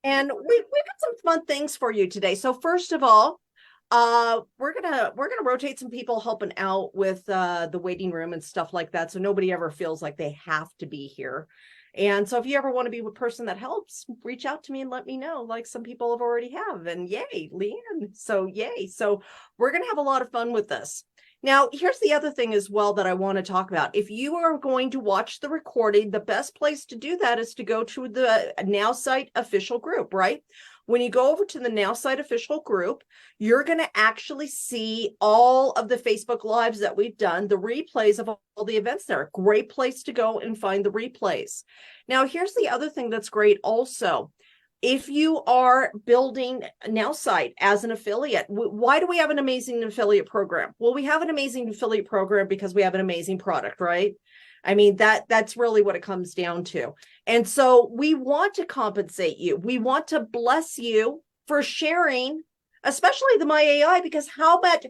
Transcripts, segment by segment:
And we've got some fun things for you today. So first of all, we're gonna rotate some people helping out with the waiting room and stuff like that, so nobody ever feels like they have to be here. And so if you ever want to be a person that helps, reach out to me and let me know, like some people have already have. And yay, Leanne. So yay. So we're gonna have a lot of fun with this. Now, here's the other thing as well that I want to talk about. If you are going to watch the recording, the best place to do that is to go to the Nowsite official group, right? When you go over to the Nowsite official group, you're going to actually see all of the Facebook Lives that we've done, the replays of all the events there. Great place to go and find the replays. Now, here's the other thing that's great also. If you are building Nowsite as an affiliate, why do we have an amazing affiliate program? Well, we have an amazing affiliate program because we have an amazing product, right? I mean, that's really what it comes down to. And so we want to compensate you. We want to bless you for sharing, especially the My AI, because how about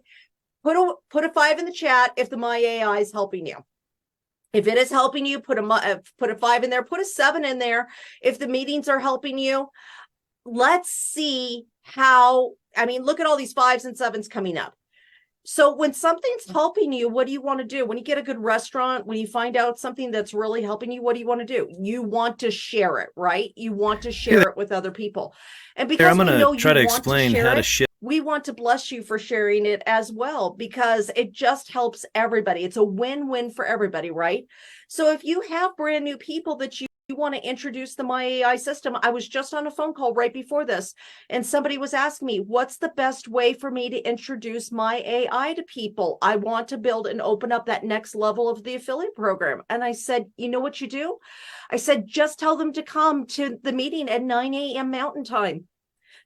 put a 5 in the chat if the My AI is helping you. If it is helping you, put a 5 in there, put a 7 in there. If the meetings are helping you, let's see how, I mean, look at all these 5s and 7s coming up. So when something's helping you, what do you want to do? When you get a good restaurant, when you find out something that's really helping you, what do you want to do? You want to share it, right? You want to share it with other people. And because we know you want to share it, we want to bless you for sharing it as well, because it just helps everybody. It's a win-win for everybody, right? So if you have brand new people that you want to introduce the My AI system, I was just on a phone call right before this, and somebody was asking me, what's the best way for me to introduce My AI to people? I want to build and open up that next level of the affiliate program. And I said, you know what you do? I said, just tell them to come to the meeting at 9 a.m. Mountain Time.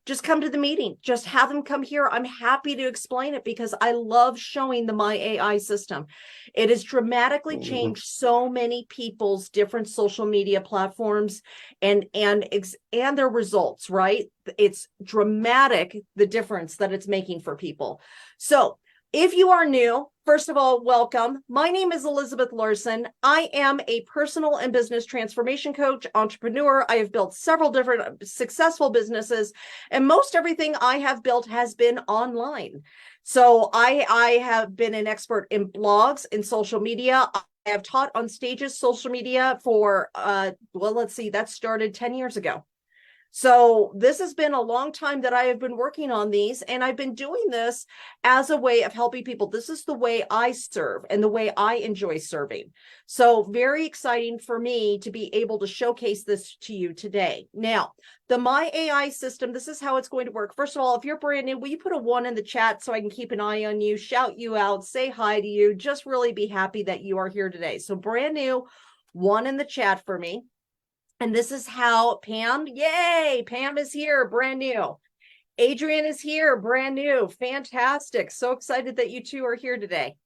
Just come to the meeting. Just have them come here. I'm happy to explain it because I love showing the My AI system. It has dramatically changed so many people's different social media platforms and their results, right? It's dramatic, the difference that it's making for people. So if you are new, first of all, welcome. My name is Elizabeth Larson. I am a personal and business transformation coach, entrepreneur. I have built several different successful businesses, and most everything I have built has been online. So I have been an expert in blogs, in social media. I have taught on stages, social media for, well, let's see, that started 10 years ago. So this has been a long time that I have been working on these, and I've been doing this as a way of helping people. This is the way I serve and the way I enjoy serving. So very exciting for me to be able to showcase this to you today. Now, the My AI system, this is how it's going to work. First of all, if you're brand new, will you put a 1 in the chat so I can keep an eye on you, shout you out, say hi to you, just really be happy that you are here today. So brand new, 1 in the chat for me. And this is how Pam, yay, Pam is here, brand new. Adrian is here, brand new, fantastic. So excited that you two are here today.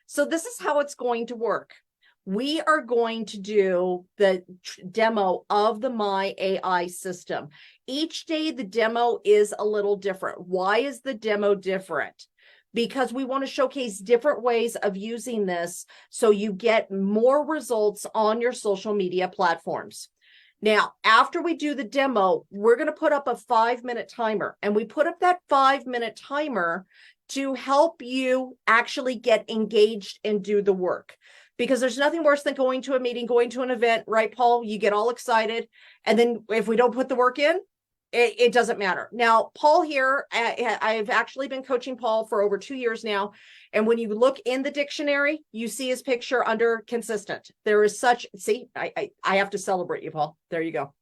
So this is how it's going to work. We are going to do the demo of the My AI system. Each day, the demo is a little different. Why is the demo different? Because we want to showcase different ways of using this so you get more results on your social media platforms. Now, after we do the demo, we're going to put up a 5-minute timer, and we put up that 5-minute timer to help you actually get engaged and do the work. Because there's nothing worse than going to a meeting, going to an event, right, Paul? You get all excited, and then if we don't put the work in, it doesn't matter. Now, Paul here, I've actually been coaching Paul for over 2 years now. And when you look in the dictionary, you see his picture under consistent. There is such, see, I have to celebrate you, Paul. There you go.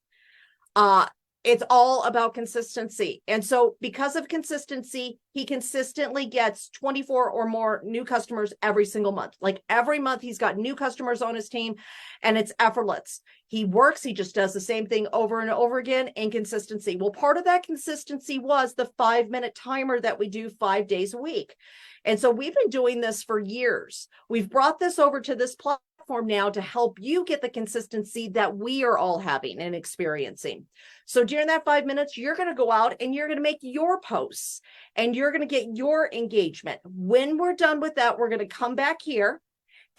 It's all about consistency. And so because of consistency, he consistently gets 24 or more new customers every single month. Like every month, he's got new customers on his team, and it's effortless. He works, he just does the same thing over and over again in consistency. Well, part of that consistency was the 5-minute timer that we do 5 days a week. And so we've been doing this for years. We've brought this over to this platform now to help you get the consistency that we are all having and experiencing. So during that 5 minutes, you're going to go out and you're going to make your posts and you're going to get your engagement. When we're done with that, we're going to come back here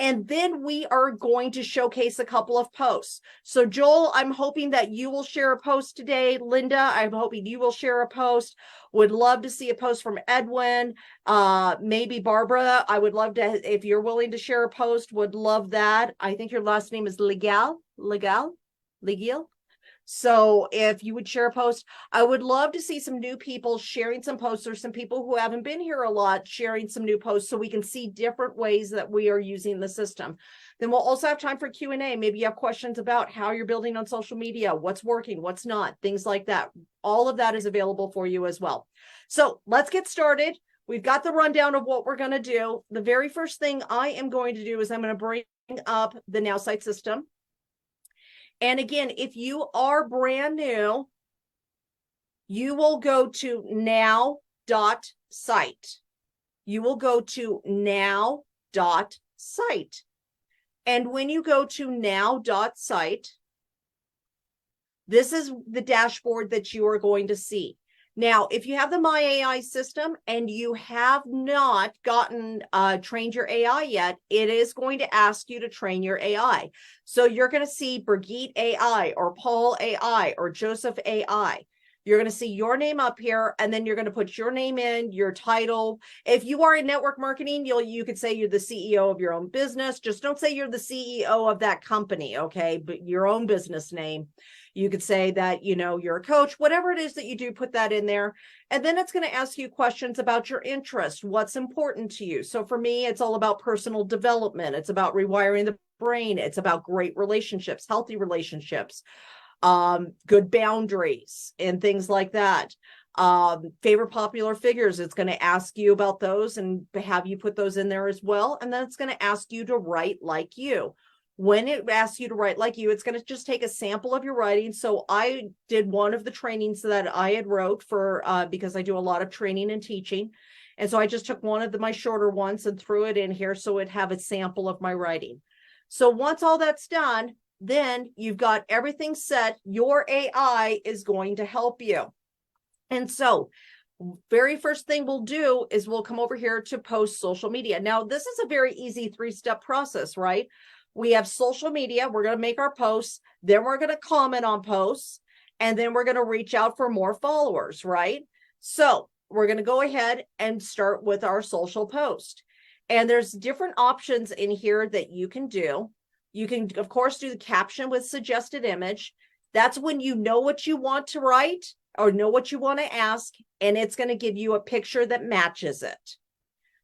And then we are going to showcase a couple of posts. So Joel, I'm hoping that you will share a post today. Linda, I'm hoping you will share a post. Would love to see a post from Edwin. Maybe Barbara, I would love to, if you're willing to share a post, would love that. I think your last name is Legal. So if you would share a post, I would love to see some new people sharing some posts, or some people who haven't been here a lot sharing some new posts, so we can see different ways that we are using the system. Then we'll also have time for Q&A. Maybe you have questions about how you're building on social media, what's working, what's not, things like that. All of that is available for you as well. So let's get started. We've got the rundown of what we're going to do. The very first thing I am going to do is I'm going to bring up the Nowsite system. And again, if you are brand new, you will go to now.site. You will go to now.site. And when you go to now.site, this is the dashboard that you are going to see. Now, if you have the My AI system and you have not gotten trained your AI yet, it is going to ask you to train your AI. So you're going to see Brigitte AI or Paul AI or Joseph AI. You're going to see your name up here, and then you're going to put your name in, your title. If you are in network marketing, you could say you're the CEO of your own business. Just don't say you're the CEO of that company, okay? But your own business name. You could say that, you're a coach, whatever it is that you do, put that in there. And then it's going to ask you questions about your interest, what's important to you. So for me, it's all about personal development. It's about rewiring the brain. It's about great relationships, healthy relationships, good boundaries and things like that. Favorite popular figures, it's going to ask you about those and have you put those in there as well. And then it's going to ask you to write like you. When it asks you to write like you, it's going to just take a sample of your writing. So I did one of the trainings that I had wrote for, because I do a lot of training and teaching. And so I just took one of my shorter ones and threw it in here so it'd have a sample of my writing. So once all that's done, then you've got everything set. Your AI is going to help you. And so very first thing we'll do is we'll come over here to post social media. Now, this is a very easy 3-step process, right? We have social media. We're going to make our posts. Then we're going to comment on posts. And then we're going to reach out for more followers, right? So we're going to go ahead and start with our social post. And there's different options in here that you can do. You can, of course, do the caption with suggested image. That's when you know what you want to write or know what you want to ask, and it's going to give you a picture that matches it.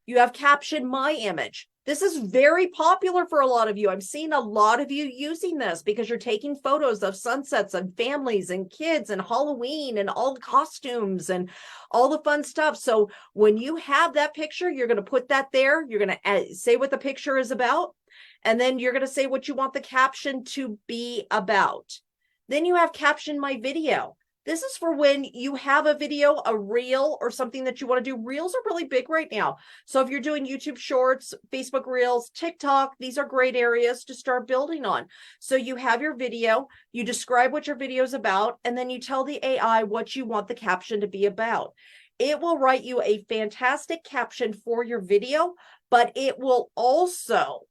You have caption my image. This is very popular for a lot of you. I'm seeing a lot of you using this because you're taking photos of sunsets and families and kids and Halloween and all the costumes and all the fun stuff. So when you have that picture, you're going to put that there. You're going to say what the picture is about. And then you're going to say what you want the caption to be about. Then you have caption my video. This is for when you have a video, a reel, or something that you want to do. Reels are really big right now. So if you're doing YouTube Shorts, Facebook Reels, TikTok, these are great areas to start building on. So you have your video, you describe what your video is about, and then you tell the AI what you want the caption to be about. It will write you a fantastic caption for your video, but it will also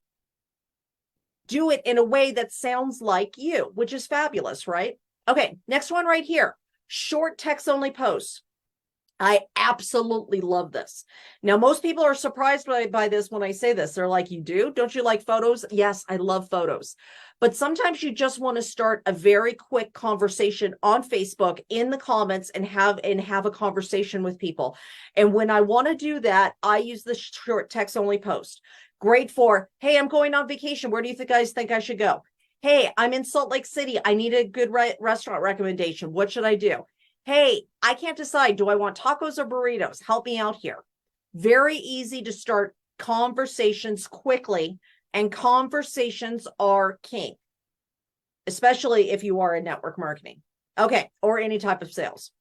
do it in a way that sounds like you, which is fabulous, right? Okay, next one right here. Short text only posts. I absolutely love this. Now, most people are surprised by this when I say this. They're like, you do? Don't you like photos? Yes, I love photos. But sometimes you just want to start a very quick conversation on Facebook in the comments and have a conversation with people. And when I want to do that, I use the short text only post. Great for, hey, I'm going on vacation. Where do you guys think I should go? Hey, I'm in Salt Lake City. I need a good restaurant recommendation. What should I do? Hey, I can't decide. Do I want tacos or burritos? Help me out here. Very easy to start conversations quickly, and conversations are king, especially if you are in network marketing. Okay, or any type of sales.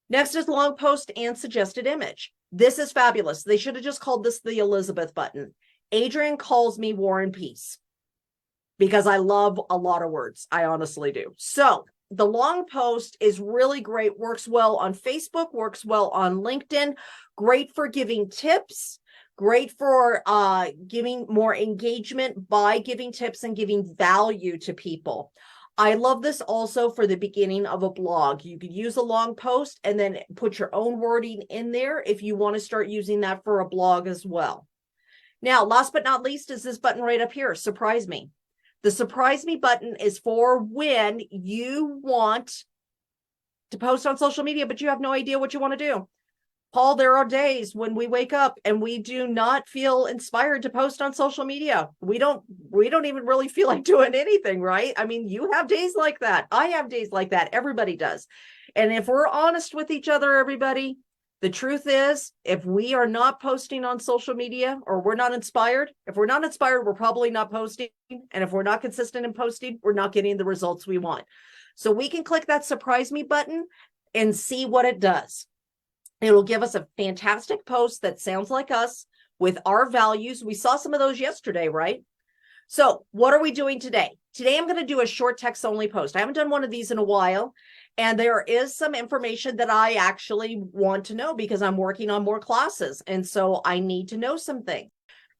Next is long post and suggested image. This is fabulous. They should have just called this the Elizabeth button. Adrian calls me War and Peace because I love a lot of words. I honestly do. So the long post is really great, works well on Facebook, works well on LinkedIn, great for giving tips, Great for giving more engagement by giving tips and giving value to people. I love this also for the beginning of a blog. You could use a long post and then put your own wording in there if you want to start using that for a blog as well. Now, last but not least is this button right up here, Surprise Me. The Surprise Me button is for when you want to post on social media, but you have no idea what you want to do. Paul, there are days when we wake up and we do not feel inspired to post on social media. We don't even really feel like doing anything, right? I mean, you have days like that. I have days like that. Everybody does. And if we're honest with each other, everybody, the truth is, if we are not posting on social media or we're not inspired, if we're not inspired, we're probably not posting. And if we're not consistent in posting, we're not getting the results we want. So we can click that Surprise Me button and see what it does. It'll give us a fantastic post that sounds like us with our values. We saw some of those yesterday, right? So what are we doing today? Today, I'm going to do a short text only post. I haven't done one of these in a while. And there is some information that I actually want to know because I'm working on more classes. And so I need to know some things.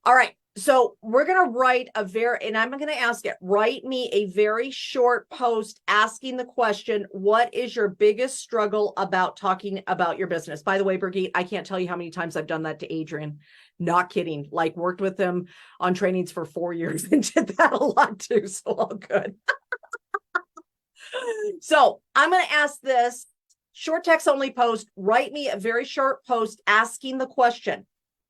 All right. So we're going to write and I'm going to ask it, write me a very short post asking the question, what is your biggest struggle about talking about your business? By the way, Brigitte, I can't tell you how many times I've done that to Adrian. Not kidding. Like worked with him on trainings for 4 years and did that a lot too. So all good. So I'm going to ask this short text only post, write me a very short post asking the question,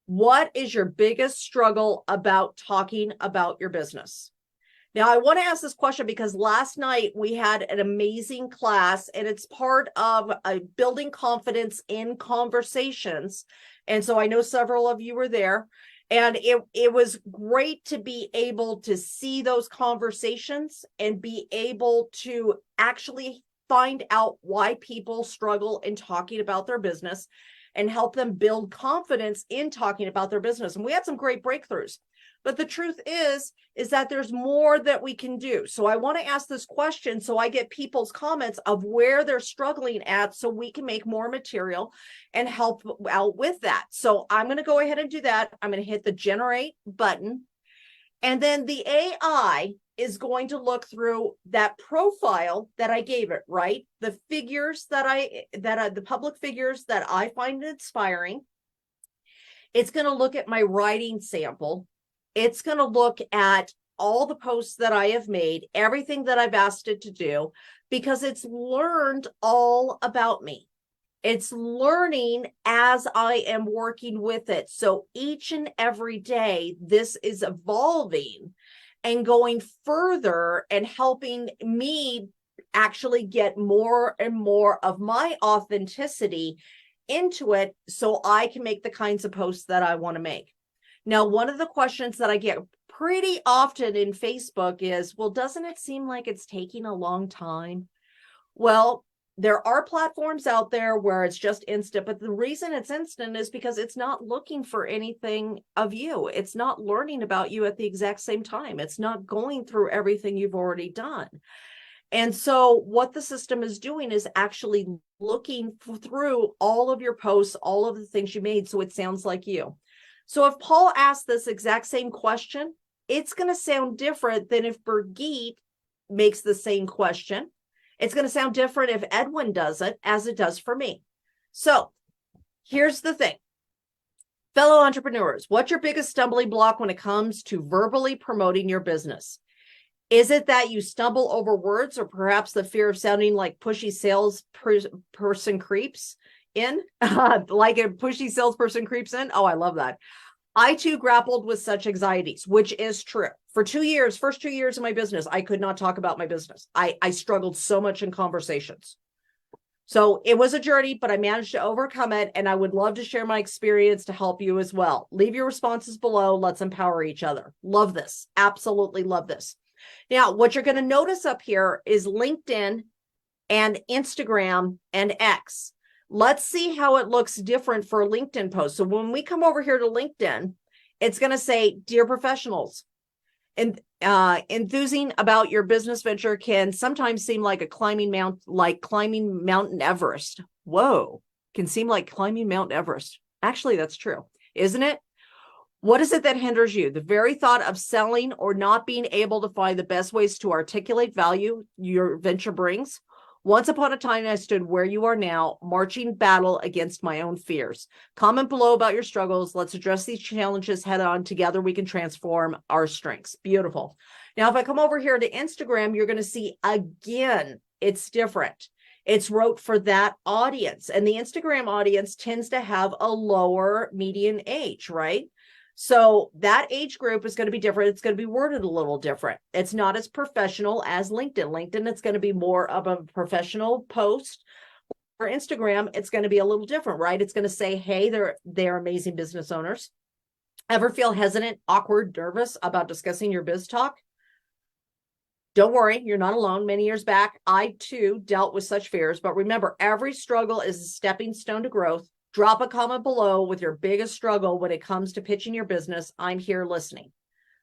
what is your biggest struggle about talking about your business? Now, I want to ask this question because last night we had an amazing class and it's part of building confidence in conversations. And so I know several of you were there. And it was great to be able to see those conversations and be able to actually find out why people struggle in talking about their business and help them build confidence in talking about their business. And we had some great breakthroughs. But the truth is that there's more that we can do. So I want to ask this question so I get people's comments of where they're struggling at so we can make more material and help out with that. So I'm going to go ahead and do that. I'm going to hit the generate button. And then the AI is going to look through that profile that I gave it, right? The figures the public figures that I find inspiring. It's going to look at my writing sample. It's going to look at all the posts that I have made, everything that I've asked it to do, because it's learned all about me. It's learning as I am working with it. So each and every day, this is evolving and going further and helping me actually get more and more of my authenticity into it so I can make the kinds of posts that I want to make. Now, one of the questions that I get pretty often in Facebook is, well, doesn't it seem like it's taking a long time? Well, there are platforms out there where it's just instant, but the reason it's instant is because it's not looking for anything of you. It's not learning about you at the exact same time. It's not going through everything you've already done. And so what the system is doing is actually looking through all of your posts, all of the things you made, so it sounds like you. So if Paul asked this exact same question, it's going to sound different than if Brigitte makes the same question. It's going to sound different if Edwin does it as it does for me. So here's the thing. Fellow entrepreneurs, what's your biggest stumbling block when it comes to verbally promoting your business? Is it that you stumble over words or perhaps the fear of sounding like pushy salesperson creeps in? Like a pushy salesperson creeps in? Oh, I love that. I too grappled with such anxieties, which is true. For 2 years, first 2 years of my business, I could not talk about my business. I struggled so much in conversations. So it was a journey, but I managed to overcome it. And I would love to share my experience to help you as well. Leave your responses below. Let's empower each other. Love this. Absolutely love this. Now, what you're going to notice up here is LinkedIn and Instagram and X. Let's see how it looks different for a LinkedIn post. So when we come over here to LinkedIn, it's going to say, dear professionals, and enthusing about your business venture can sometimes seem like climbing Mountain Everest. Whoa, can seem like climbing Mount Everest. Actually, that's true, isn't it? What is it that hinders you? The very thought of selling or not being able to find the best ways to articulate value your venture brings. Once upon a time, I stood where you are now, marching battle against my own fears. Comment below about your struggles. Let's address these challenges head on. Together, we can transform our strengths. Beautiful. Now, if I come over here to Instagram, you're going to see again, it's different. It's wrote for that audience. And the Instagram audience tends to have a lower median age, right? So that age group is going to be different. It's going to be worded a little different. It's not as professional as LinkedIn. LinkedIn, it's going to be more of a professional post. For Instagram, it's going to be a little different, right? It's going to say, hey, they're amazing business owners. Ever feel hesitant, awkward, nervous about discussing your biz talk? Don't worry, you're not alone. Many years back, I too dealt with such fears. But remember, every struggle is a stepping stone to growth. Drop a comment below with your biggest struggle when it comes to pitching your business. I'm here listening.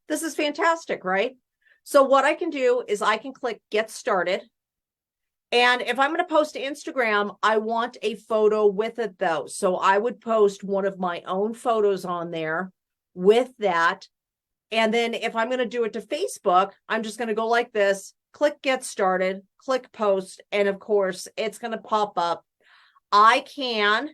This is fantastic, right? So what I can do is I can click Get Started. And if I'm going to post to Instagram, I want a photo with it though. So I would post one of my own photos on there with that. And then if I'm going to do it to Facebook, I'm just going to go like this, click Get Started, click Post. And of course, it's going to pop up. I can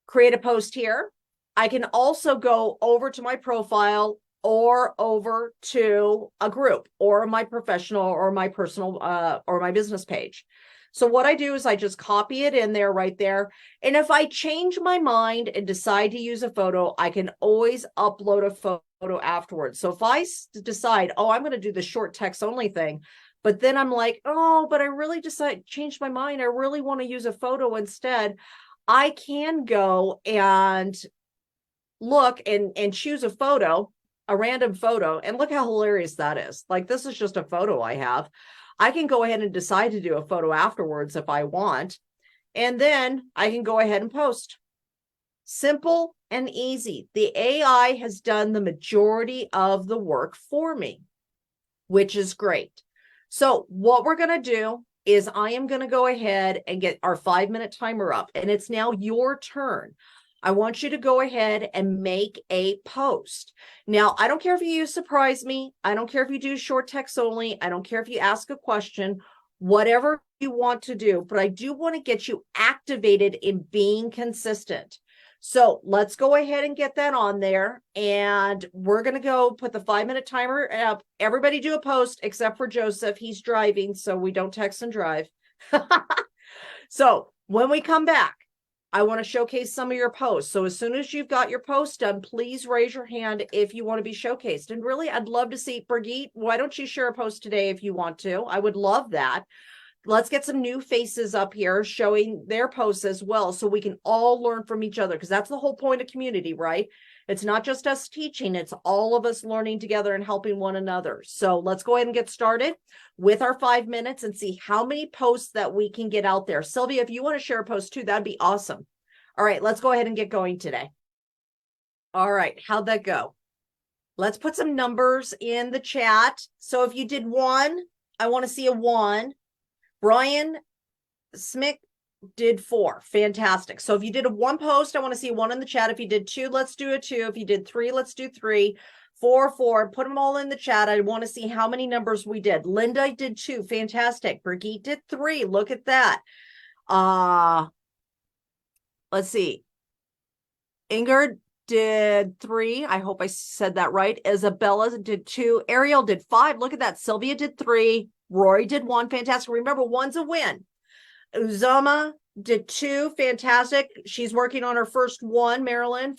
create a post here. I can also go over to my profile or over to a group or my professional or my personal or my business page. So what I do is I just copy it in there right there. And if I change my mind and decide to use a photo, I can always upload a photo afterwards. So if I decide, oh, I'm going to do the short text only thing, but then I'm like, oh, but I really changed my mind. I really want to use a photo instead. I can go and look and choose a photo, a random photo, and look how hilarious that is. Like, this is just a photo I have. I can go ahead and decide to do a photo afterwards if I want, and then I can go ahead and post. Simple and easy. The AI has done the majority of the work for me, which is great. So what we're going to do is I am going to go ahead and get our 5-minute timer up, and it's now your turn. I want you to go ahead and make a post. Now, I don't care if you use surprise me. I don't care if you do short text only. I don't care if you ask a question, whatever you want to do, but I do want to get you activated in being consistent. So let's go ahead and get that on there. And we're going to go put the 5-minute timer up. Everybody do a post except for Joseph. He's driving, so we don't text and drive. So when we come back, I want to showcase some of your posts. So as soon as you've got your post done, please raise your hand if you want to be showcased. And really, I'd love to see, Brigitte, why don't you share a post today if you want to? I would love that. Let's get some new faces up here showing their posts as well, so we can all learn from each other, because that's the whole point of community, right? It's not just us teaching, it's all of us learning together and helping one another. So let's go ahead and get started with our 5 minutes and see how many posts that we can get out there. Sylvia, if you want to share a post too, that'd be awesome. All right, let's go ahead and get going today. All right, how'd that go? Let's put some numbers in the chat. So if you did 1, I want to see a 1. Brian Smick did 4. Fantastic. So if you did a 1 post, I want to see a 1 in the chat. If you did 2, let's do a 2. If you did 3, let's do 3. 4, 4. Put them all in the chat. I want to see how many numbers we did. Linda did 2. Fantastic. Brigitte did 3. Look at that. Let's see. Ingrid did 3. I hope I said that right. Isabella did 2. Ariel did 5. Look at that. Sylvia did 3. Rory did 1. Fantastic. Remember, 1's a win. Uzama did 2. Fantastic. She's working on her first 1. Marilyn.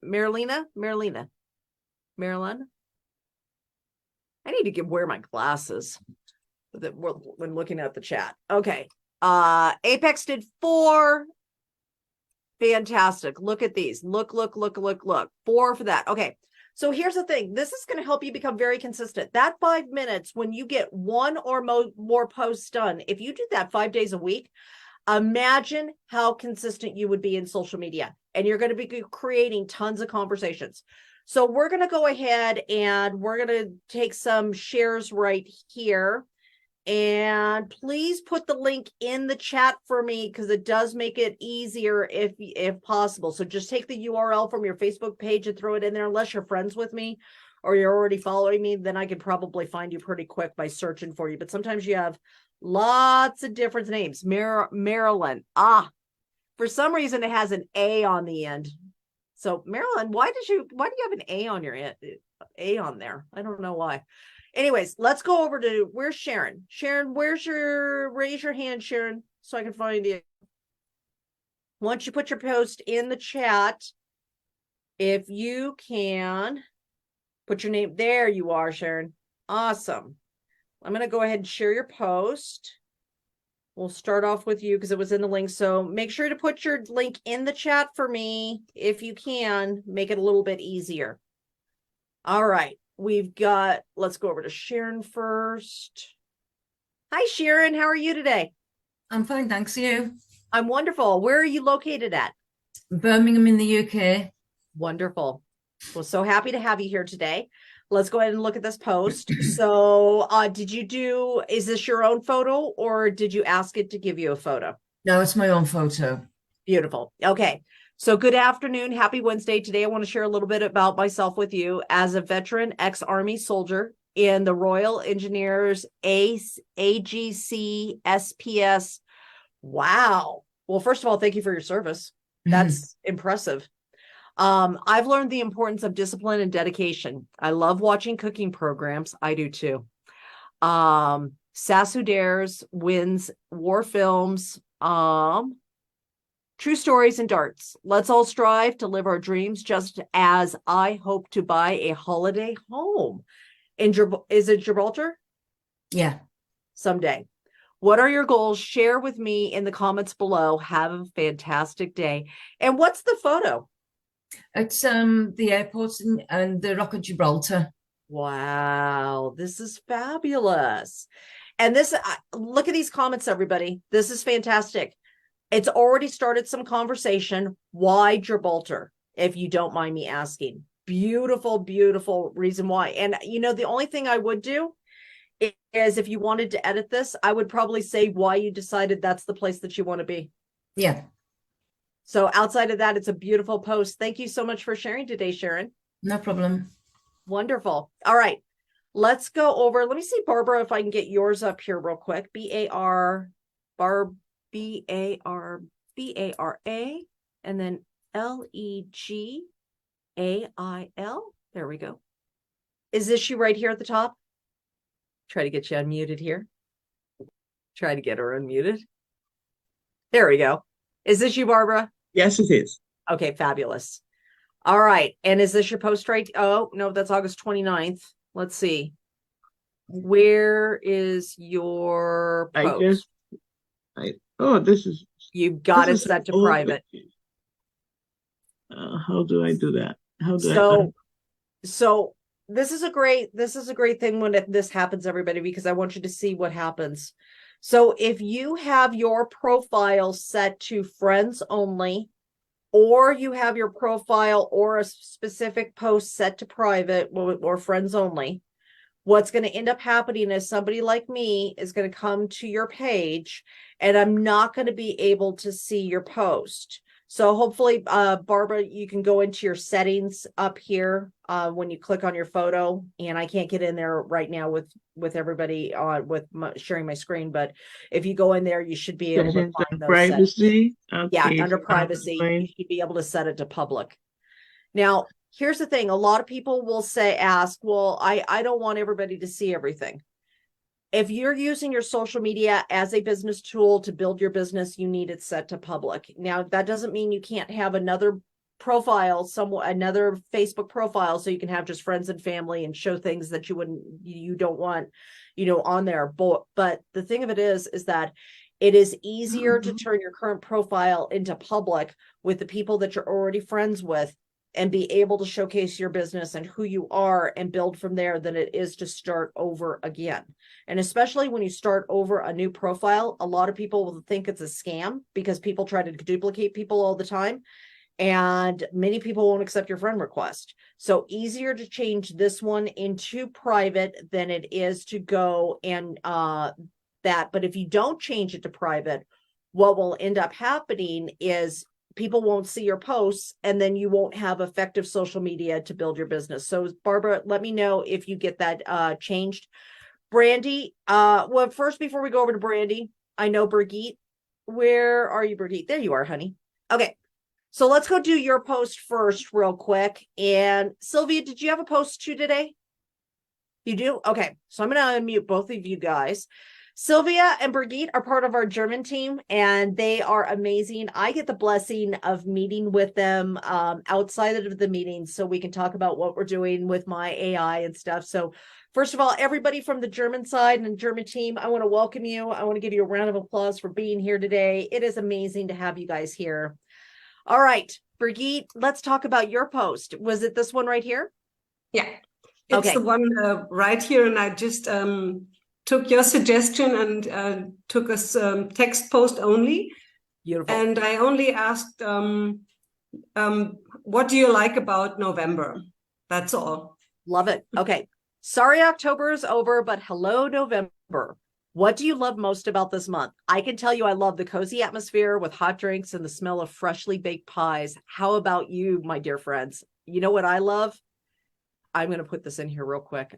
Marilyn. I need to wear my glasses when looking at the chat. Okay. Apex did 4. Fantastic. Look at these. Look. 4 for that. Okay. So here's the thing. This is going to help you become very consistent. That 5 minutes, when you get 1 or more posts done, if you do that 5 days a week, imagine how consistent you would be in social media. And you're going to be creating tons of conversations. So we're going to go ahead and we're going to take some shares right here. And please put the link in the chat for me, because it does make it easier if possible. So just take the URL from your Facebook page and throw it in there. Unless you're friends with me or you're already following me, then I could probably find you pretty quick by searching for you. But sometimes you have lots of different names. Marilyn. For some reason it has an A on the end. So Marilyn, why do you have an A on your A on there? I don't know why. Anyways, let's go over to, where's Sharon? Sharon, raise your hand, Sharon, so I can find you. Once you put your post in the chat, if you can put your name, there you are, Sharon. Awesome. I'm going to go ahead and share your post. We'll start off with you because it was in the link. So make sure to put your link in the chat for me if you can, make it a little bit easier. All right. Let's go over to Sharon first. Hi, Sharon. How are you today? I'm fine, thanks. You? I'm wonderful. Where are you located at? Birmingham in the UK. Wonderful. Well, so happy to have you here today. Let's go ahead and look at this post. So is this your own photo or did you ask it to give you a photo? No, it's my own photo. Beautiful. Okay. So good afternoon. Happy Wednesday. Today, I want to share a little bit about myself with you as a veteran ex-Army soldier in the Royal Engineers AGC SPS. Wow. Well, first of all, thank you for your service. That's impressive. I've learned the importance of discipline and dedication. I love watching cooking programs. I do too. Sass Who Dares, Wins, war films, true stories and darts. Let's all strive to live our dreams, just as I hope to buy a holiday home. Is it Gibraltar? Yeah. Someday. What are your goals? Share with me in the comments below. Have a fantastic day. And what's the photo? It's the airport and the Rock of Gibraltar. Wow, this is fabulous. And look at these comments, everybody. This is fantastic. It's already started some conversation. Why Gibraltar, if you don't mind me asking? Beautiful, beautiful reason why. And the only thing I would do is, if you wanted to edit this, I would probably say why you decided that's the place that you want to be. Yeah. So outside of that, it's a beautiful post. Thank you so much for sharing today, Sharon. No problem. Wonderful. All right. Let's go over. Let me see, Barbara, if I can get yours up here real quick. B-A-R, B-A-R-B-A-R-A, and then L-E-G-A-I-L. There we go. Is this you right here at the top? Try to get you unmuted here. Try to get her unmuted. There we go. Is this you, Barbara? Yes, it is. Okay, fabulous. All right. And is this your post right? Oh, no, that's August 29th. Let's see. Where is your post? This is. You've got it set to private. How do I do that? So this is a great thing when this happens, everybody, because I want you to see what happens. So if you have your profile set to friends only, or you have your profile or a specific post set to private or friends only, what's going to end up happening is somebody like me is going to come to your page and I'm not going to be able to see your post. So hopefully, Barbara, you can go into your settings up here when you click on your photo. And I can't get in there right now with everybody sharing my screen. But if you go in there, you should be able to find those privacy. Okay, yeah, under privacy, you should be able to set it to public. Now, here's the thing. A lot of people will ask, well, I don't want everybody to see everything. If you're using your social media as a business tool to build your business, you need it set to public. Now, that doesn't mean you can't have another profile, another Facebook profile, so you can have just friends and family and show things that you don't want, on there. But the thing of it is that it is easier to turn your current profile into public with the people that you're already friends with and be able to showcase your business and who you are and build from there than it is to start over again. And especially when you start over a new profile, a lot of people will think it's a scam because people try to duplicate people all the time. And many people won't accept your friend request. So easier to change this one into private than it is to go and that. But if you don't change it to private, what will end up happening is people won't see your posts, and then you won't have effective social media to build your business. So Barbara, let me know if you get that changed. Brandy, well, first, before we go over to Brandy, I know Brigitte. Where are you, Brigitte? There you are, honey. Okay. So let's go do your post first real quick. And Sylvia, did you have a post too today? You do? Okay. So I'm going to unmute both of you guys. Sylvia and Brigitte are part of our German team, and they are amazing. I get the blessing of meeting with them outside of the meetings so we can talk about what we're doing with my AI and stuff. So first of all, everybody from the German side and German team, I want to welcome you. I want to give you a round of applause for being here today. It is amazing to have you guys here. All right, Brigitte, let's talk about your post. Was it this one right here? Yeah, it's Okay. the one right here, and I just took your suggestion and took a text post only. Beautiful. And I only asked, what do you like about November? That's all. Love it. Okay. Sorry, October is over, but hello, November. What do you love most about this month? I can tell you I love the cozy atmosphere with hot drinks and the smell of freshly baked pies. How about you, my dear friends? You know what I love? I'm going to put this in here real quick.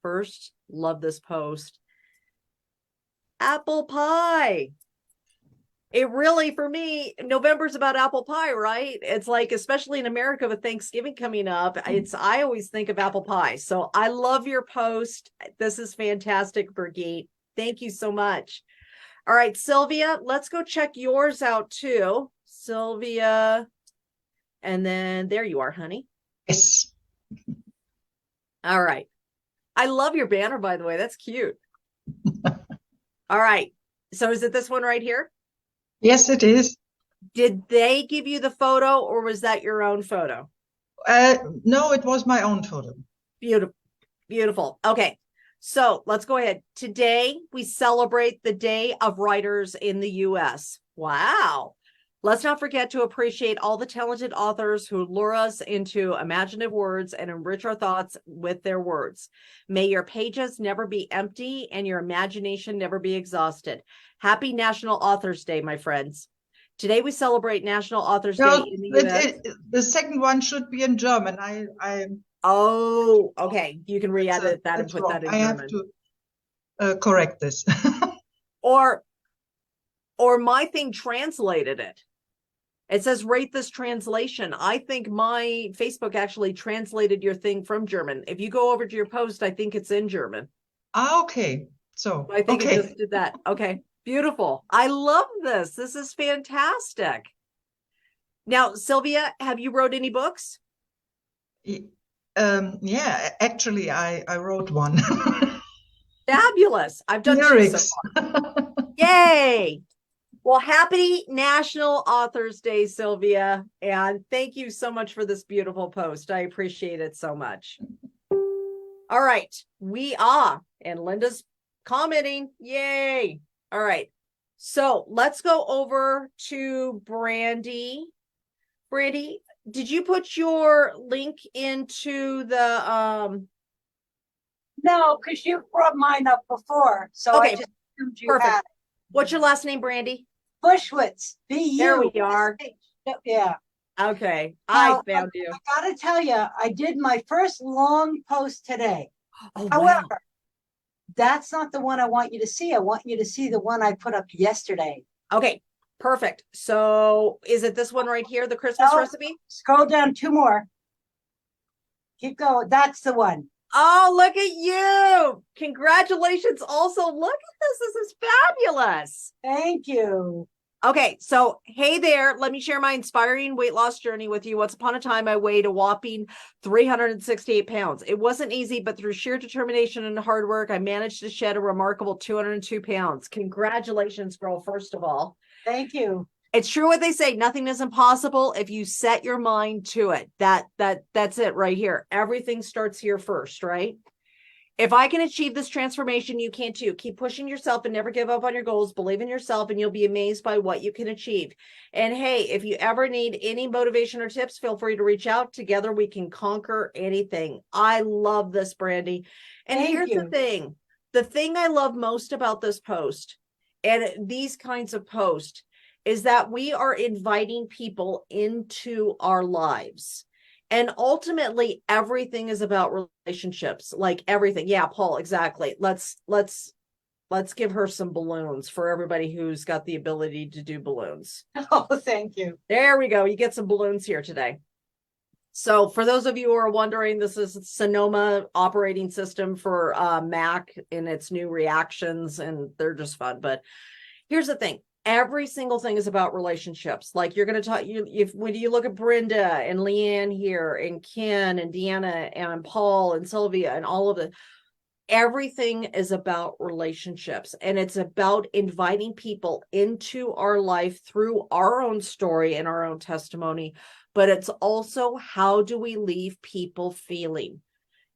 First, love this post. Apple pie. It really, for me, November's about apple pie, right? It's like, especially in America with Thanksgiving coming up, I always think of apple pie. So I love your post. This is fantastic, Brigitte. Thank you so much. All right, Sylvia, let's go check yours out too. Sylvia. And then there you are, honey. Yes. All right. I love your banner, by the way. That's cute. All right. So is it this one right here? Yes, it is. Did they give you the photo, or was that your own photo? No, it was my own photo. Beautiful. Beautiful. Okay. So let's go ahead. Today, we celebrate the Day of Writers in the U.S. Wow. Let's not forget to appreciate all the talented authors who lure us into imaginative words and enrich our thoughts with their words. May your pages never be empty and your imagination never be exhausted. Happy National Authors Day, my friends. Today we celebrate National Authors Day in the U.S. The second one should be in German. Oh, okay. You can re-edit that and that's put wrong. that in I have German. to correct this. Or my thing translated it. It says rate this translation. I think my Facebook actually translated your thing from German. If you go over to your post, I think it's in German. Okay. So I think it just did that. Okay. Beautiful. I love this. This is fantastic. Now, Sylvia, have you wrote any books? Yeah, actually, I wrote one. Fabulous. I've done Lyrics. 2 so far. Yay. Well, happy National Authors Day, Sylvia. And thank you so much for this beautiful post. I appreciate it so much. All right. And Linda's commenting. Yay. All right. So let's go over to Brandy. Brandy, did you put your link into the No, because you brought mine up before, so Okay, I just assumed you perfect. had it. What's your last name, Brandy? Bushwitz, B-U. There we are. Yeah. Okay, Now, I found you. I gotta tell you, I did my first long post today. Oh, However, wow. that's not the one I want you to see. I want you to see the one I put up yesterday. Okay, perfect. So is it this one right here, the Christmas No. recipe? Scroll down 2 more. Keep going. That's the one. Oh, look at you. Congratulations. Also, look at this. This is fabulous. Thank you. Okay, so hey there, let me share my inspiring weight loss journey with you. Once upon a time, I weighed a whopping 368 pounds. It wasn't easy, but through sheer determination and hard work, I managed to shed a remarkable 202 pounds. Congratulations, girl, first of all. Thank you. It's true what they say, nothing is impossible if you set your mind to it. That's it right here. Everything starts here first, right? If I can achieve this transformation, you can too. Keep pushing yourself and never give up on your goals. Believe in yourself and you'll be amazed by what you can achieve. And hey, if you ever need any motivation or tips, feel free to reach out. Together we can conquer anything. I love this, Brandy. And Thank here's you. the thing. the thing I love most about this post and these kinds of posts is that we are inviting people into our lives. And ultimately, everything is about relationships, like everything. Yeah, Paul, exactly. Let's give her some balloons for everybody who's got the ability to do balloons. Oh, thank you. There we go. You get some balloons here today. So for those of you who are wondering, this is Sonoma operating system for Mac and its new reactions, and they're just fun. But here's the thing. Every single thing is about relationships. Like you're going to talk, when you look at Brenda and Leanne here and Ken and Deanna and Paul and Sylvia and all of it, everything is about relationships, and it's about inviting people into our life through our own story and our own testimony. But it's also, how do we leave people feeling?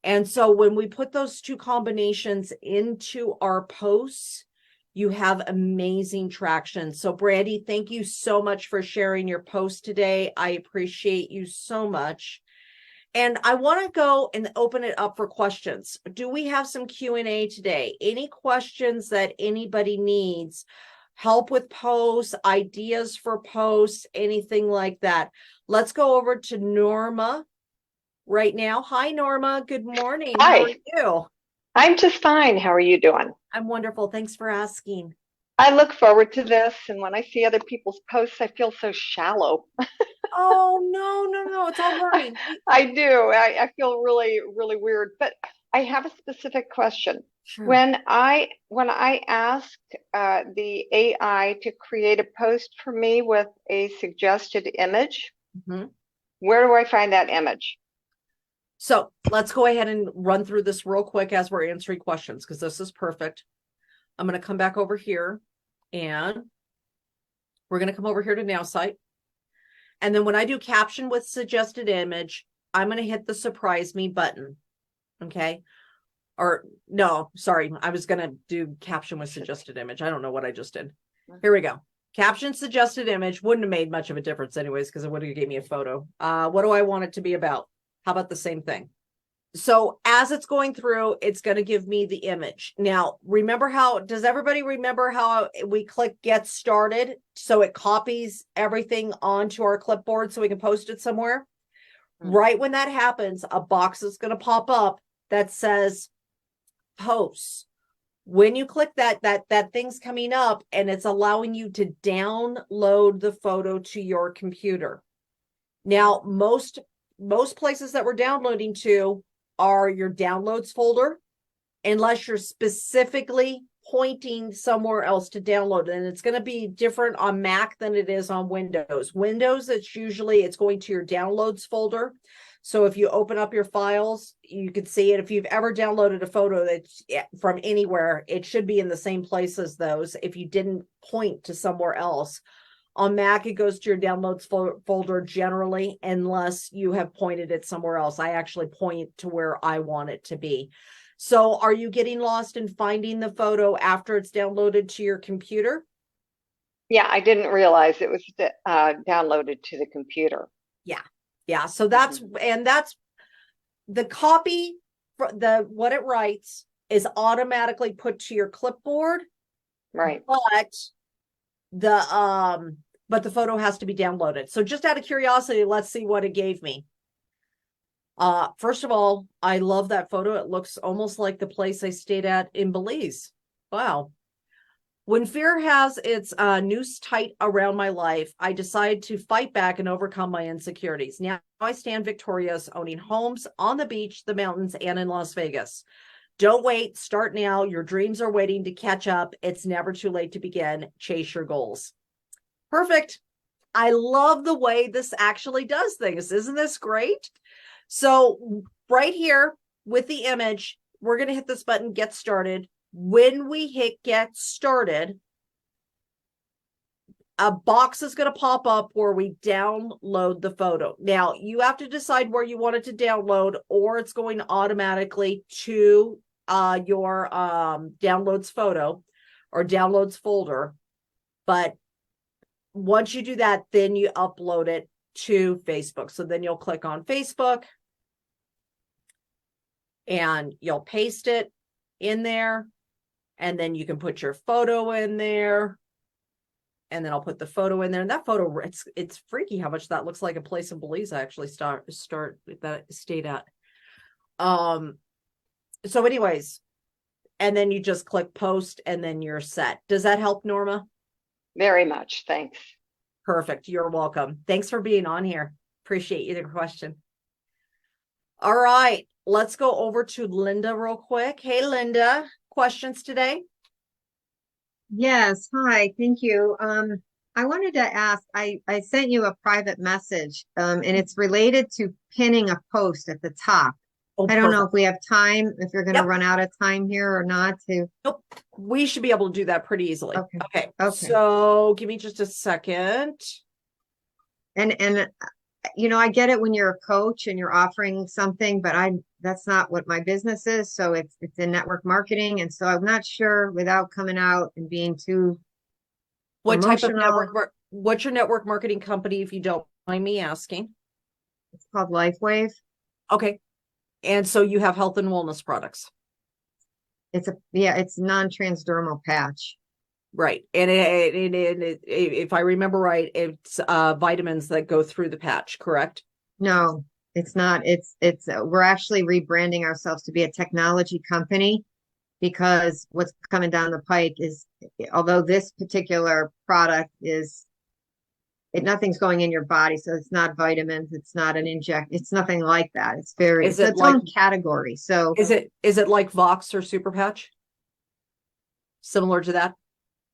And so when we put those two combinations into our posts, you have amazing traction. So Brandy, thank you so much for sharing your post today. I appreciate you so much. And I want to go and open it up for questions. Do we have some Q&A today? Any questions that anybody needs? Help with posts, ideas for posts, anything like that? Let's go over to Norma right now. Hi, Norma. Good morning. Hi. How are you? I'm just fine. How are you doing? I'm wonderful. Thanks for asking. I look forward to this, and when I see other people's posts, I feel so shallow. Oh, no. It's all learning. I do. I feel really, really weird. But I have a specific question. Sure. When I asked the AI to create a post for me with a suggested image, Mhm. where do I find that image? So let's go ahead and run through this real quick as we're answering questions, because this is perfect. I'm going to come back over here, and we're going to come over here to Nowsite. And then when I do caption with suggested image, I'm going to hit the surprise me button. Okay. Or no, sorry. I was going to do caption with suggested image. I don't know what I just did. Here we go. Caption suggested image wouldn't have made much of a difference anyways, because it would have gave me a photo. What do I want it to be about? How about the same thing? So as it's going through, it's going to give me the image. Now, does everybody remember how we click get started? So it copies everything onto our clipboard so we can post it somewhere. Right when that happens, a box is going to pop up that says posts. When you click that thing's coming up, and it's allowing you to download the photo to your computer. Now, most places that we're downloading to are your downloads folder, unless you're specifically pointing somewhere else to download. And it's going to be different on Mac than it is on Windows. Windows, it's going to your downloads folder. So if you open up your files, you can see it. If you've ever downloaded a photo that's from anywhere, it should be in the same place as those if you didn't point to somewhere else. On Mac, it goes to your downloads folder generally, unless you have pointed it somewhere else. I actually point to where I want it to be. So are you getting lost in finding the photo after it's downloaded to your computer? Yeah, I didn't realize it was downloaded to the computer. Yeah. So that's the copy, what it writes is automatically put to your clipboard. Right. But the photo has to be downloaded. So just out of curiosity, let's see what it gave me. First of all, I love that photo. It looks almost like the place I stayed at in Belize. Wow. When fear has its noose tight around my life, I decide to fight back and overcome my insecurities. Now I stand victorious, owning homes on the beach, the mountains, and in Las Vegas. Don't wait. Start now. Your dreams are waiting to catch up. It's never too late to begin. Chase your goals. Perfect. I love the way this actually does things. Isn't this great? So right here with the image, we're going to hit this button, get started. When we hit get started, a box is going to pop up where we download the photo. Now, you have to decide where you want it to download, or it's going automatically to your downloads photo or downloads folder. But once you do that, then you upload it to Facebook. So then you'll click on Facebook and you'll paste it in there. And then you can put your photo in there. And then I'll put the photo in there. And that photo, it's freaky how much that looks like a place in Belize I actually start that stayed at. So anyways, and then you just click post and then you're set. Does that help, Norma? Very much. Thanks. Perfect. You're welcome. Thanks for being on here. Appreciate your question. All right, let's go over to Linda real quick. Hey, Linda, questions today? Yes, hi, thank you. I wanted to ask, I sent you a private message, and it's related to pinning a post at the top. Oh, I don't know perfect. if we have time, if you're going to Yep. run out of time here or not to. Nope. We should be able to do that pretty easily. Okay. So give me just a second. And you know, I get it when you're a coach and you're offering something, but that's not what my business is. So it's in network marketing. And so I'm not sure, without coming out and being too What type of promotional. what's your network marketing company, if you don't mind me asking? It's called LifeWave. Okay. And so you have health and wellness products. It's non-transdermal patch. Right. And if I remember right, it's vitamins that go through the patch, correct? No, it's not. We're actually rebranding ourselves to be a technology company, because what's coming down the pike is, although this particular product nothing's going in your body, so it's not vitamins, it's not an it's nothing like that. It's its own category. So is it like Vox or Super Patch? Similar to that?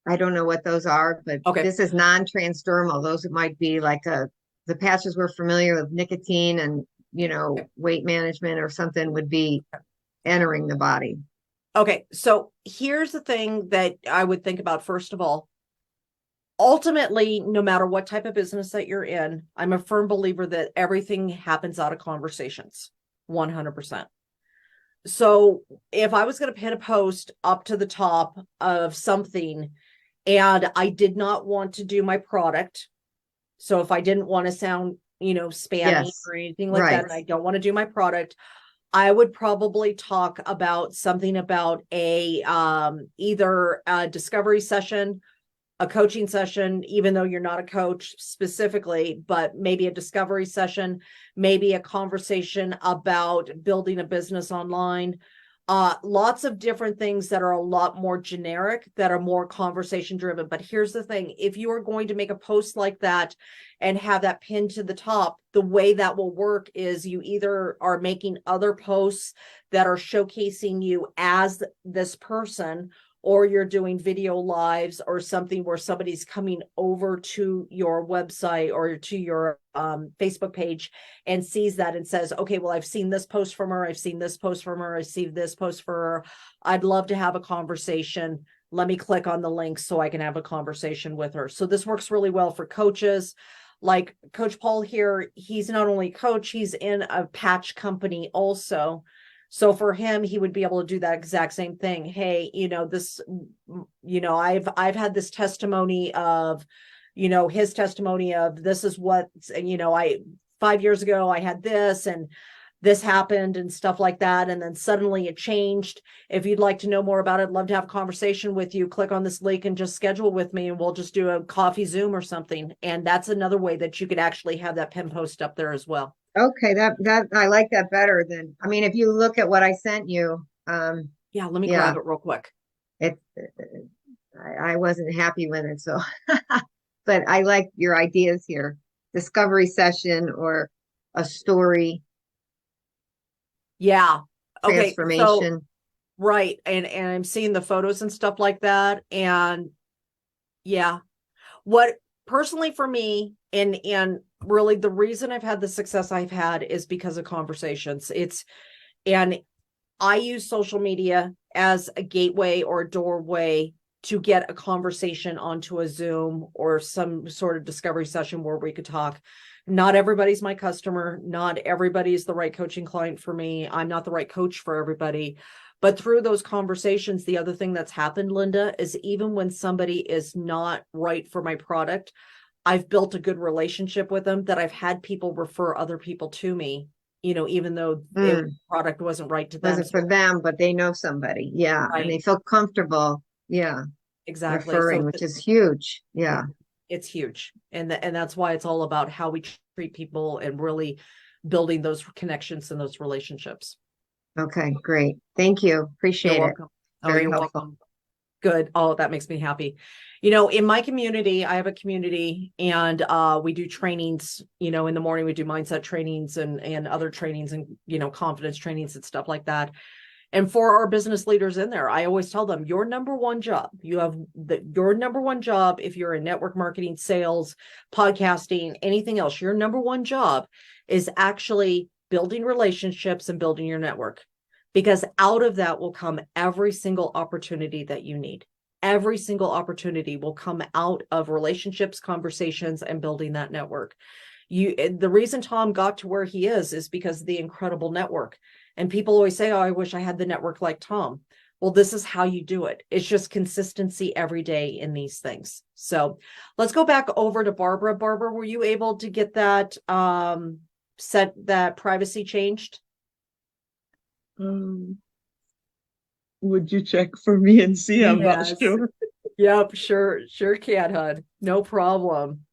I don't know what those are, but okay. This is non-transdermal. Those might be like the patches we're familiar with, nicotine and, weight management or something, would be entering the body. Okay. So here's the thing that I would think about. First of all, ultimately, no matter what type of business that you're in, I'm a firm believer that everything happens out of conversations, 100%. So if I was going to pin a post up to the top of something and I did not want to do my product, so if I didn't want to sound, spammy or anything like that, and I don't want to do my product, I would probably talk about something about either a discovery session, a coaching session, even though you're not a coach specifically, but maybe a discovery session, maybe a conversation about building a business online. Lots of different things that are a lot more generic, that are more conversation driven. But here's the thing, if you are going to make a post like that and have that pinned to the top, the way that will work is you either are making other posts that are showcasing you as this person, or you're doing video lives or something where somebody's coming over to your website or to your Facebook page and sees that and says, okay, well, I've seen this post from her. I've seen this post from her. I've seen this post for her. I'd love to have a conversation. Let me click on the link so I can have a conversation with her. So this works really well for coaches. Like Coach Paul here, he's not only a coach, he's in a patch company also. So for him, he would be able to do that exact same thing. Hey, I've had this testimony of, his testimony of, this is what, 5 years ago, I had this and this happened and stuff like that. And then suddenly it changed. If you'd like to know more about it, I'd love to have a conversation with you. Click on this link and just schedule with me and we'll just do a coffee Zoom or something. And that's another way that you could actually have that pin post up there as well. Okay, that I like that better than, if you look at what I sent you. Let me grab it real quick. I wasn't happy with it, so but I like your ideas here. Discovery session or a story. Yeah. Okay. Transformation. So, right. And I'm seeing the photos and stuff like that. And yeah, what personally for me, and really the reason I've had the success I've had is because of conversations. And I use social media as a gateway or a doorway to get a conversation onto a Zoom or some sort of discovery session where we could talk. Not everybody's my customer. Not everybody is the right coaching client for me. I'm not the right coach for everybody. But through those conversations, the other thing that's happened, Linda, is even when somebody is not right for my product, I've built a good relationship with them that I've had people refer other people to me even though the Mm. product wasn't right to them. Wasn't for them, but they know somebody. Yeah. And they Right. feel comfortable. Yeah. Exactly. Referring, So which is huge. Yeah. it's huge. And that's why it's all about how we treat people and really building those connections and those relationships. Okay, great. Thank you. Appreciate You're it. welcome. Very You're helpful. welcome. Good. Oh, that makes me happy. In my community, I have a community and we do trainings, in the morning we do mindset trainings and other trainings and, confidence trainings and stuff like that. And for our business leaders in there, I always tell them your number one job, your number one job, if you're in network marketing, sales, podcasting, anything else, your number one job is actually building relationships and building your network, because out of that will come every single opportunity that you need. Every single opportunity will come out of relationships, conversations, and building that network. The reason Tom got to where he is because of the incredible network. And people always say, oh, I wish I had the network like Tom. Well, this is how you do it. It's just consistency every day in these things. So let's go back over to Barbara. Barbara, were you able to get that set that privacy changed? Would you check for me and see? I'm not Yes. sure. Yep, sure can, hon. No problem.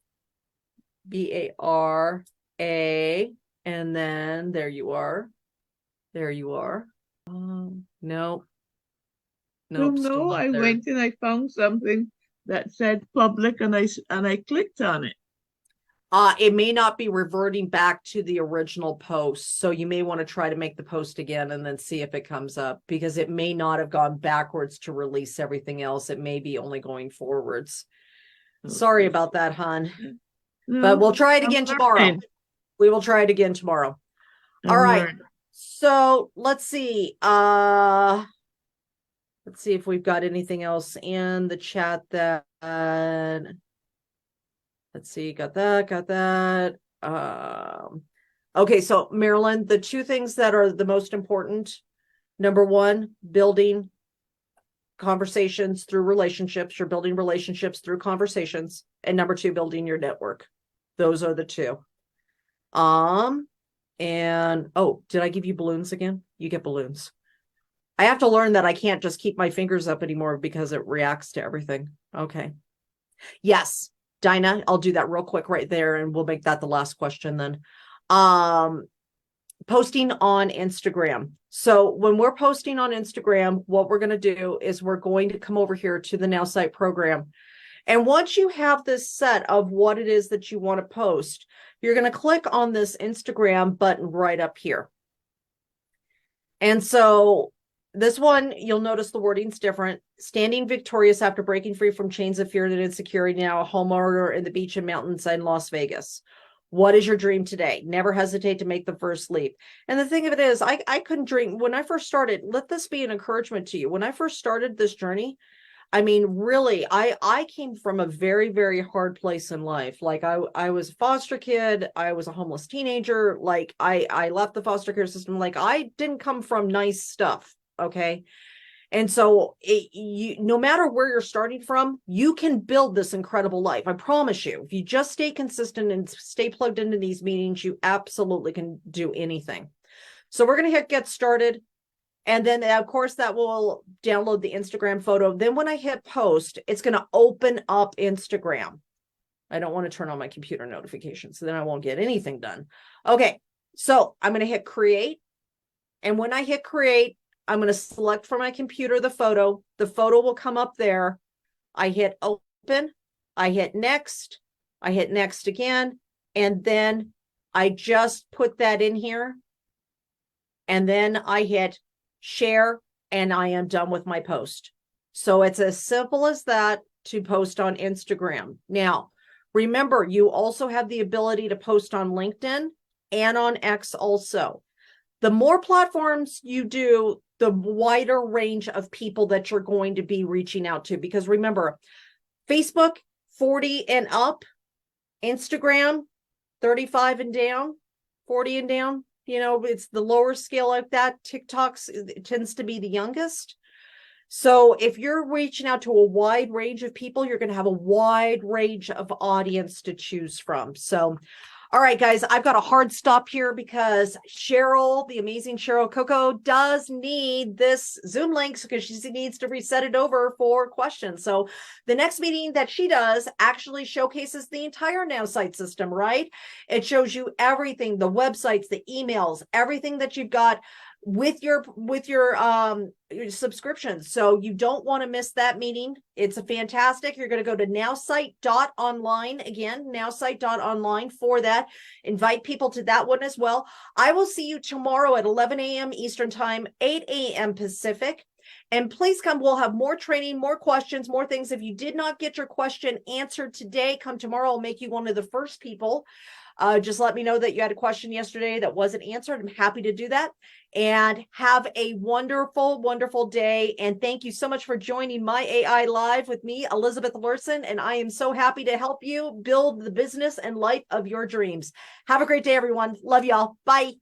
BARA, and then there you are. There you are. No. No, Nope, still no, not I there. went and I found something that said public and I clicked on it. It may not be reverting back to the original post. So you may want to try to make the post again and then see if it comes up, because it may not have gone backwards to release everything else. It may be only going forwards. Sorry Okay. about that, hon. No, But we'll try it I'm again tomorrow. learning. We will try it again tomorrow. All I'm right. learning. So let's see. Let's see if we've got anything else in the chat that let's see, got that. Okay, so Marilyn, the two things that are the most important, number one, building conversations through relationships. You're building relationships through conversations. And number two, building your network. Those are the two. And oh, did I give you balloons again? You get balloons. I have to learn that I can't just keep my fingers up anymore because it reacts to everything. Okay. Yes, Dinah, I'll do that real quick right there and we'll make that the last question then. Posting on Instagram. So when we're posting on Instagram, what we're going to do is we're going to come over here to the Nowsite program. And once you have this set of what it is that you want to post, you're going to click on this Instagram button right up here. And so this one, you'll notice the wording's different. Standing victorious after breaking free from chains of fear and insecurity, now a homeowner in the beach and mountainside in Las Vegas. What is your dream today? Never hesitate to make the first leap. And the thing of it is, I couldn't dream when I first started. Let this be an encouragement to you. When I first started this journey, I mean, really, I came from a very, very hard place in life. Like I was a foster kid. I was a homeless teenager. Like I left the foster care system. Like I didn't come from nice stuff. Okay. And so no matter where you're starting from, you can build this incredible life. I promise you, if you just stay consistent and stay plugged into these meetings, you absolutely can do anything. So we're going to hit get started. And then of course that will download the Instagram photo. Then when I hit post, it's going to open up Instagram. I don't want to turn on my computer notifications, so then I won't get anything done. Okay. So I'm going to hit create. And when I hit create, I'm going to select from my computer the photo. The photo will come up there. I hit open. I hit next. I hit next again. And then I just put that in here. And then I hit share and I am done with my post. So it's as simple as that to post on Instagram. Now, remember, you also have the ability to post on LinkedIn and on X also. The more platforms you do, the wider range of people that you're going to be reaching out to. Because remember, Facebook, 40 and up, Instagram, 35 and down, 40 and down. You know, it's the lower scale like that. TikTok's it tends to be the youngest. So if you're reaching out to a wide range of people, you're going to have a wide range of audience to choose from. So All right, guys, I've got a hard stop here because Cheryl, the amazing Cheryl Coco, does need this Zoom link because she needs to reset it over for questions. So the next meeting that she does actually showcases the entire Nowsite system, right? It shows you everything, the websites, the emails, everything that you've got with your subscriptions. So you don't want to miss that meeting. It's a fantastic. You're going to go to nowsite.online, again, nowsite.online for that. Invite people to that one as well. I will see you tomorrow at 11 a.m. Eastern time, 8 a.m. Pacific. And please come. We'll have more training, more questions, more things. If you did not get your question answered today, come tomorrow. I'll make you one of the first people. Just let me know that you had a question yesterday that wasn't answered. I'm happy to do that. And have a wonderful, wonderful day. And thank you so much for joining my AI Live with me, Elizabeth Lurson. And I am so happy to help you build the business and life of your dreams. Have a great day, everyone. Love y'all. Bye.